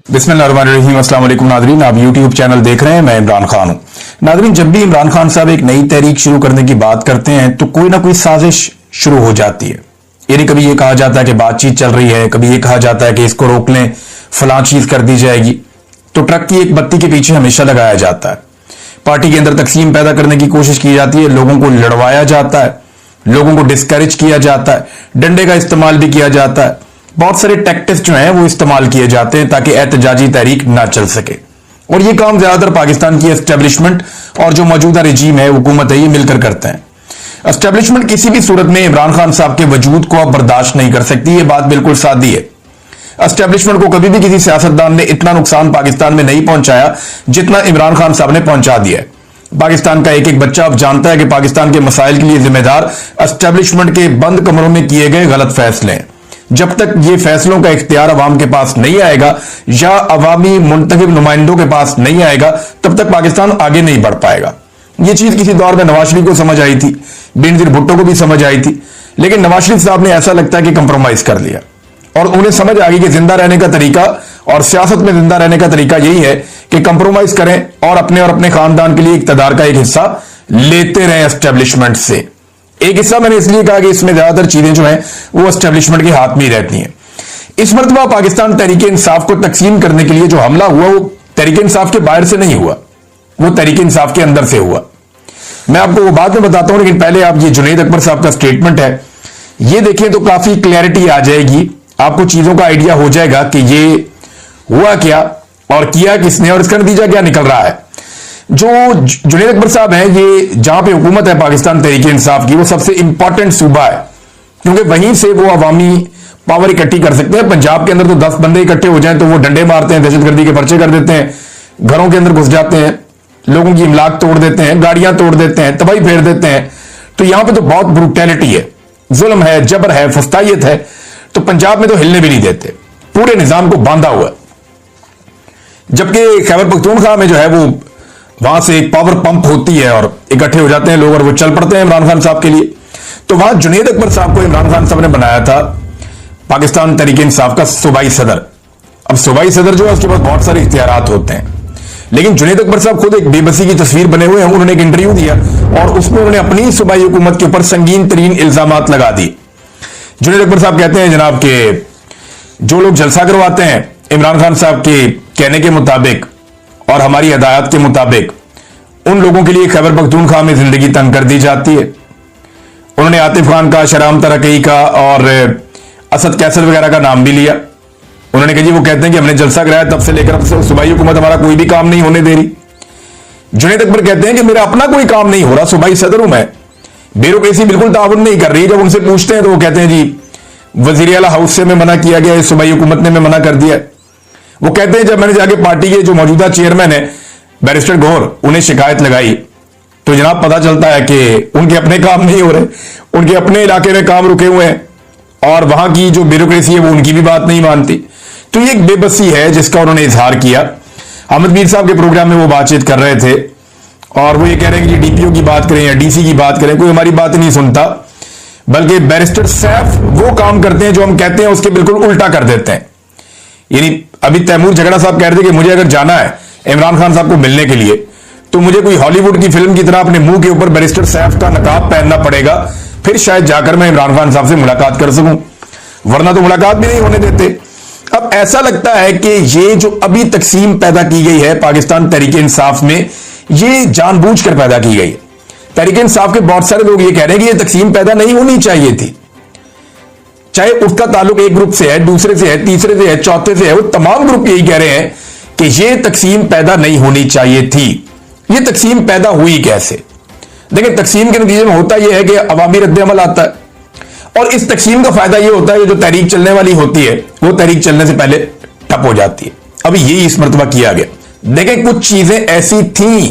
बिस्मिल्लाहिर्रहमानिर्रहीम। अस्सलाम वालेकुम नादरीन, आप यूट्यूब चैनल देख रहे हैं, मैं इमरान खान हूं। नादरीन, जब भी इमरान खान साहब एक नई तहरीक शुरू करने की बात करते हैं तो कोई ना कोई साजिश शुरू हो जाती है। यानी कभी ये कहा जाता है कि बातचीत चल रही है, कभी ये कहा जाता है कि इसको रोक लें, फलां चीज कर दी जाएगी। तो ट्रक की एक बत्ती के पीछे हमेशा लगाया जाता है। पार्टी के अंदर तकसीम पैदा करने की कोशिश की जाती है, लोगों को लड़वाया जाता है, लोगों को डिस्करेज किया जाता है, डंडे का इस्तेमाल भी किया जाता है। बहुत सारे टैक्टिक्स जो हैं वो इस्तेमाल किए जाते हैं ताकि एहतजाजी तहरीक ना चल सके। और ये काम ज्यादातर पाकिस्तान की एस्टेब्लिशमेंट और जो मौजूदा रजीम है, हुकूमत है, ये मिलकर करते हैं। एस्टेब्लिशमेंट किसी भी सूरत में इमरान खान साहब के वजूद को अब बर्दाश्त नहीं कर सकती, ये बात बिल्कुल सादी है। एस्टेब्लिशमेंट को कभी भी किसी सियासतदान ने इतना नुकसान पाकिस्तान में नहीं पहुंचाया जितना इमरान खान साहब ने पहुंचा दिया है। पाकिस्तान का एक एक बच्चा अब जानता है कि पाकिस्तान के मसाइल के लिए जिम्मेदार एस्टेब्लिशमेंट के बंद कमरों में किए गए गलत फैसले हैं। जब तक ये फैसलों का इख्तियार अवाम के पास नहीं आएगा या अवामी मुंतखब नुमाइंदों के पास नहीं आएगा, तब तक पाकिस्तान आगे नहीं बढ़ पाएगा। ये चीज किसी दौर में नवाज शरीफ को समझ आई थी, बेनजीर भुट्टो को भी समझ आई थी, लेकिन नवाज शरीफ साहब ने ऐसा लगता है कि कंप्रोमाइज कर लिया और उन्हें समझ आ गई कि जिंदा रहने का तरीका और सियासत में जिंदा रहने का तरीका यही है कि कंप्रोमाइज करें और अपने खानदान के लिए इक्तदार का एक हिस्सा लेते रहें एस्टेब्लिशमेंट से। एक हिस्सा मैंने इसलिए कहा कि इसमें ज्यादातर चीजें जो हैं वो एस्टेब्लिशमेंट के हाथ में ही रहती हैं। इस मरतबा पाकिस्तान तहरीक इंसाफ को तकसीम करने के लिए जो हमला हुआ वो तहरीक इंसाफ के बाहर से नहीं हुआ, वो तहरीक इंसाफ के अंदर से हुआ। मैं आपको वो बाद में बताता हूं, लेकिन पहले आप ये जुनैद अकबर साहब का स्टेटमेंट है ये देखें तो काफी क्लैरिटी आ जाएगी, आपको चीजों का आइडिया हो जाएगा कि ये हुआ क्या और किया किसने और इसका नतीजा क्या निकल रहा है। जो जुनैद अकबर साहब हैं, ये जहां पे हुकूमत है पाकिस्तान तहरीक इंसाफ की, वो सबसे इंपॉर्टेंट सूबा है क्योंकि वहीं से वो अवामी पावर इकट्ठी कर सकते हैं। पंजाब के अंदर तो 10 बंदे इकट्ठे हो जाएं तो वो डंडे मारते हैं, दहशतगर्दी के पर्चे कर देते हैं, घरों के अंदर घुस जाते हैं, लोगों की इमलाक तोड़ देते हैं, गाड़ियां तोड़ देते हैं, तबाही फेर देते हैं। तो यहां पर तो बहुत ब्रूटैलिटी है, जुल्म है, जबर है, फस्तायत है। तो पंजाब में तो हिलने भी नहीं देते, पूरे निजाम को बांधा हुआ है। जबकि खैबर पख्तूनख्वा में जो है वो वहां से एक पावर पंप होती है और इकट्ठे हो जाते हैं लोग और वो चल पड़ते हैं इमरान खान साहब के लिए। तो वहां जुनैद अकबर साहब को इमरान खान साहब ने बनाया था पाकिस्तान तहरीक इंसाफ का सूबाई सदर। अब सूबाई सदर जो है उसके पास बहुत सारे इख्तियारात होते हैं, लेकिन जुनैद अकबर साहब खुद एक बेबसी की तस्वीर बने हुए हैं। उन्होंने एक इंटरव्यू दिया और उसमें उन्होंने अपनी सूबाई हुकूमत के ऊपर संगीन तरीन इल्जामात लगा दिए। जुनैद अकबर साहब कहते हैं जनाब के जो लोग जलसा करवाते हैं इमरान खान साहब के कहने के मुताबिक और हमारी हदायत के मुताबिक, उन लोगों के लिए खैबर पख्तूनख्वा में जिंदगी तंग कर दी जाती है। उन्होंने आतिफ खान का, शराम तरकई का और असद कैसर वगैरह का नाम भी लिया। उन्होंने कहा जी वो कहते हैं कि हमने जलसा कराया तब से लेकर अब से सूबाई हुकूमत हमारा कोई भी काम नहीं होने दे रही। जुनैद अकबर कहते हैं कि मेरा अपना कोई काम नहीं हो रहा, सूबाई सदर हूं मैं, ब्यूरोक्रेसी बिल्कुल ताउन नहीं कर रही। जब उनसे पूछते हैं तो वो कहते हैं जी वजीर आला हाउस से मैं मना किया गया, सूबाई हुकूमत ने मैं मना कर दिया। वो कहते हैं जब मैंने जाके पार्टी के जो मौजूदा चेयरमैन है बैरिस्टर गौर, उन्हें शिकायत लगाई तो जनाब पता चलता है कि उनके अपने काम नहीं हो रहे, उनके अपने इलाके में काम रुके हुए हैं और वहां की जो ब्यूरोक्रेसी है वो उनकी भी बात नहीं मानती। तो ये एक बेबसी है जिसका उन्होंने इजहार किया। अहमद मीर साहब के प्रोग्राम में वो बातचीत कर रहे थे और वो ये कह रहे हैं कि डीपीओ की बात करें या डीसी की बात करें, कोई हमारी बात नहीं सुनता, बल्कि बैरिस्टर सैफ वो काम करते हैं जो हम कहते हैं उसके बिल्कुल उल्टा कर देते हैं। यानी अभी तैमूर झगड़ा साहब कह रहे थे कि मुझे अगर जाना है इमरान खान साहब को मिलने के लिए तो मुझे कोई हॉलीवुड की फिल्म की तरह अपने मुंह के ऊपर बैरिस्टर सैफ का नकाब पहनना पड़ेगा, फिर शायद जाकर मैं इमरान खान साहब से मुलाकात कर सकूं, वरना तो मुलाकात भी नहीं होने देते। अब ऐसा लगता है कि ये जो अभी तकसीम पैदा की गई है पाकिस्तान तहरीक इंसाफ में, ये जानबूझकर पैदा की गई है। तहरीक इंसाफ के बहुत सारे लोग ये कह रहे हैं कि ये तकसीम पैदा नहीं होनी चाहिए थी, चाहे उसका ताल्लुक एक ग्रुप से है, दूसरे से है, तीसरे से है, चौथे से है, वो तमाम ग्रुप यही कह रहे हैं कि ये तकसीम पैदा नहीं होनी चाहिए थी। ये तकसीम पैदा हुई कैसे? देखिए तकसीम के नतीजे में होता यह है कि अवामी रद्द-ए-अमल आता है और इस तकसीम का फायदा यह होता है कि जो तहरीक चलने वाली होती है वो तहरीक चलने से पहले ठप हो जाती है। अभी यही इस मरतबा किया गया। देखें कुछ चीजें ऐसी थी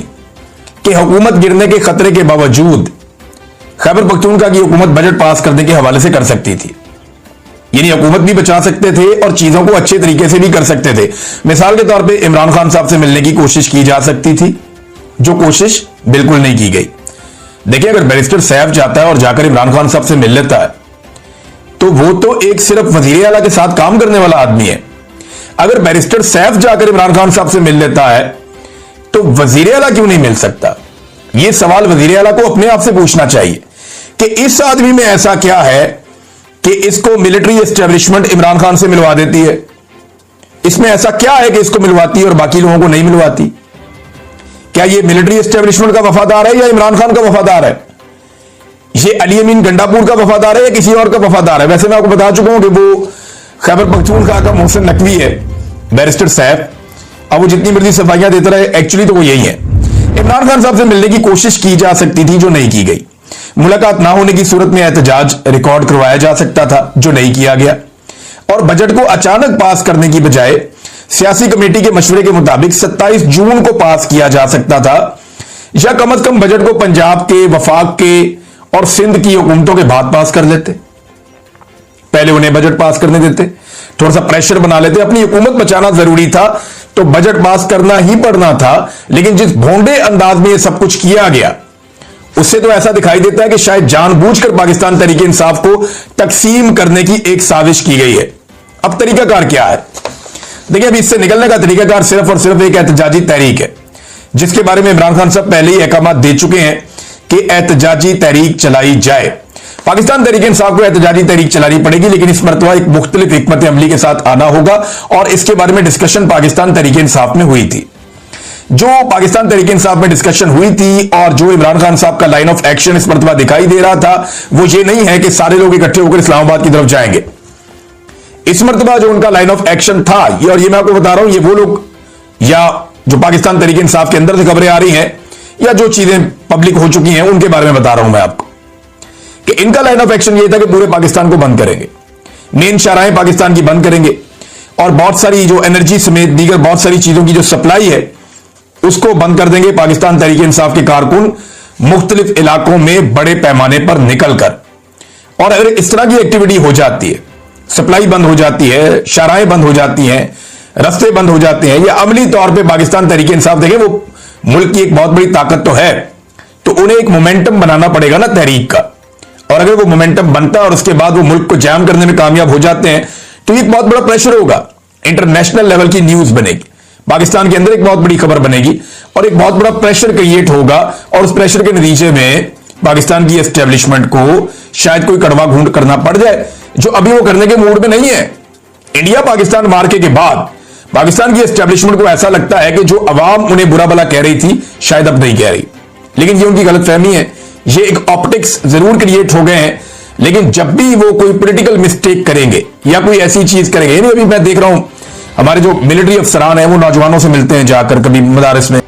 कि हुकूमत गिरने के खतरे के बावजूद खैबर पख्तूनख्वा की हुकूमत बजट पास करने के हवाले से कर सकती थी, यानी हुकूमत भी बचा सकते थे और चीजों को अच्छे तरीके से भी कर सकते थे। मिसाल के तौर पे इमरान खान साहब से मिलने की कोशिश की जा सकती थी, जो कोशिश बिल्कुल नहीं की गई। देखिए अगर बैरिस्टर सैफ जाता है और जाकर इमरान खान साहब से मिल लेता है तो वो तो एक सिर्फ वजीर आला के साथ काम करने वाला आदमी है। अगर बैरिस्टर सैफ जाकर इमरान खान साहब से मिल लेता है तो वजीर आला क्यों नहीं मिल सकता? यह सवाल वजीर आला को अपने आप से पूछना चाहिए कि इस आदमी में ऐसा क्या है कि इसको मिलिट्री एस्टेब्लिशमेंट इमरान खान से मिलवा देती है। इसमें ऐसा क्या है कि इसको मिलवाती है और बाकी लोगों को नहीं मिलवाती? क्या यह मिलिट्री एस्टेब्लिशमेंट का वफादार है या इमरान खान का वफादार है? ये अली अमीन गंडापुर का वफादार है या किसी और का वफादार है? वैसे मैं आपको बता चुका हूं कि वो खैबर पख्तूनख्वा का मोहसिन नकवी है, बैरिस्टर सैफ। अब वो जितनी मर्जी सफाइयां देते रहे, एक्चुअली तो वो यही है। इमरान खान साहब से मिलने की कोशिश की जा सकती थी, जो नहीं की गई। मुलाकात ना होने की सूरत में एहतजाज रिकॉर्ड करवाया जा सकता था, जो नहीं किया गया। और बजट को अचानक पास करने की बजाय सियासी कमेटी के मशवरे के मुताबिक 27 जून को पास किया जा सकता था, या कम अज कम बजट को पंजाब के, वफाक के और सिंध की हुकूमतों के बाद पास कर लेते। पहले उन्हें बजट पास करने देते, थोड़ा सा प्रेशर बना लेते। अपनी हुकूमत बचाना जरूरी था तो बजट पास करना ही पड़ना था। लेकिन जिस भोंडे अंदाज में यह सब कुछ किया गया, उससे तो ऐसा दिखाई देता है कि शायद जानबूझकर पाकिस्तान तहरीक इंसाफ को तकसीम करने की एक साजिश की गई है। अब तरीकाकार क्या है? देखिए, अभी इससे निकलने का तरीकाकार सिर्फ और सिर्फ एक एहतजाजी तहरीक है, जिसके बारे में इमरान खान साहब पहले ही अहकाम दे चुके हैं कि एहतजाजी तहरीक चलाई जाए। पाकिस्तान तहरीक इंसाफ को एहतजाजी तहरीक चलानी पड़ेगी, लेकिन इस मरतबा एक मुख्तलिफ हिकमत अमली के साथ आना होगा। और इसके बारे में डिस्कशन पाकिस्तान तहरीक इंसाफ में हुई थी। जो पाकिस्तान तहरीक इंसाफ में डिस्कशन हुई थी और जो इमरान खान साहब का लाइन ऑफ एक्शन इस मरतबा दिखाई दे रहा था, वो ये नहीं है कि सारे लोग इकट्ठे होकर इस्लामाबाद की तरफ जाएंगे। इस मरतबा जो उनका लाइन ऑफ एक्शन था, और ये मैं आपको बता रहा हूं, ये वो लोग या जो पाकिस्तान तहरीक इंसाफ के अंदर से खबरें आ रही हैं या जो चीजें पब्लिक हो चुकी हैं, उनके बारे में बता रहा हूं मैं आपको कि इनका लाइन ऑफ एक्शन ये था कि पूरे पाकिस्तान को बंद करेंगे, मेन शाहराहें पाकिस्तान की बंद करेंगे और बहुत सारी जो एनर्जी समेत दीगर बहुत सारी चीजों की जो सप्लाई है उसको बंद कर देंगे। पाकिस्तान तहरीक इंसाफ के कारकुन मुख्तलिफ इलाकों में बड़े पैमाने पर निकलकर, और अगर इस तरह की एक्टिविटी हो जाती है, सप्लाई बंद हो जाती है, शाहराहें बंद हो जाती हैं, रास्ते बंद हो जाते हैं, या अमली तौर पे पाकिस्तान तहरीक इंसाफ, देखें वो मुल्क की एक बहुत बड़ी ताकत तो है, तो उन्हें एक मोमेंटम बनाना पड़ेगा ना तहरीक का। और अगर वो मोमेंटम बनता है और उसके बाद वो मुल्क को जैम करने में कामयाब हो जाते हैं, तो एक बहुत बड़ा प्रेशर होगा, इंटरनेशनल लेवल की न्यूज बनेगी, पाकिस्तान के अंदर एक बहुत बड़ी खबर बनेगी और एक बहुत बड़ा प्रेशर क्रिएट होगा। और उस प्रेशर के नतीजे में पाकिस्तान की एस्टेब्लिशमेंट को शायद कोई कड़वा घूंट करना पड़ जाए, जो अभी वो करने के मूड में नहीं है। इंडिया पाकिस्तान मार्के के बाद पाकिस्तान की एस्टेब्लिशमेंट को ऐसा लगता है कि जो अवाम उन्हें बुरा भला कह रही थी, शायद अब नहीं कह रही। लेकिन ये उनकी गलतफहमी है, ये एक ऑप्टिक्स जरूर क्रिएट हो गए हैं। लेकिन जब भी वो कोई पॉलिटिकल मिस्टेक करेंगे या कोई ऐसी चीज करेंगे, यानी अभी मैं देख रहा हूं हमारे जो मिलिट्री अफसरान हैं वो नौजवानों से मिलते हैं जाकर कभी मदारिस में,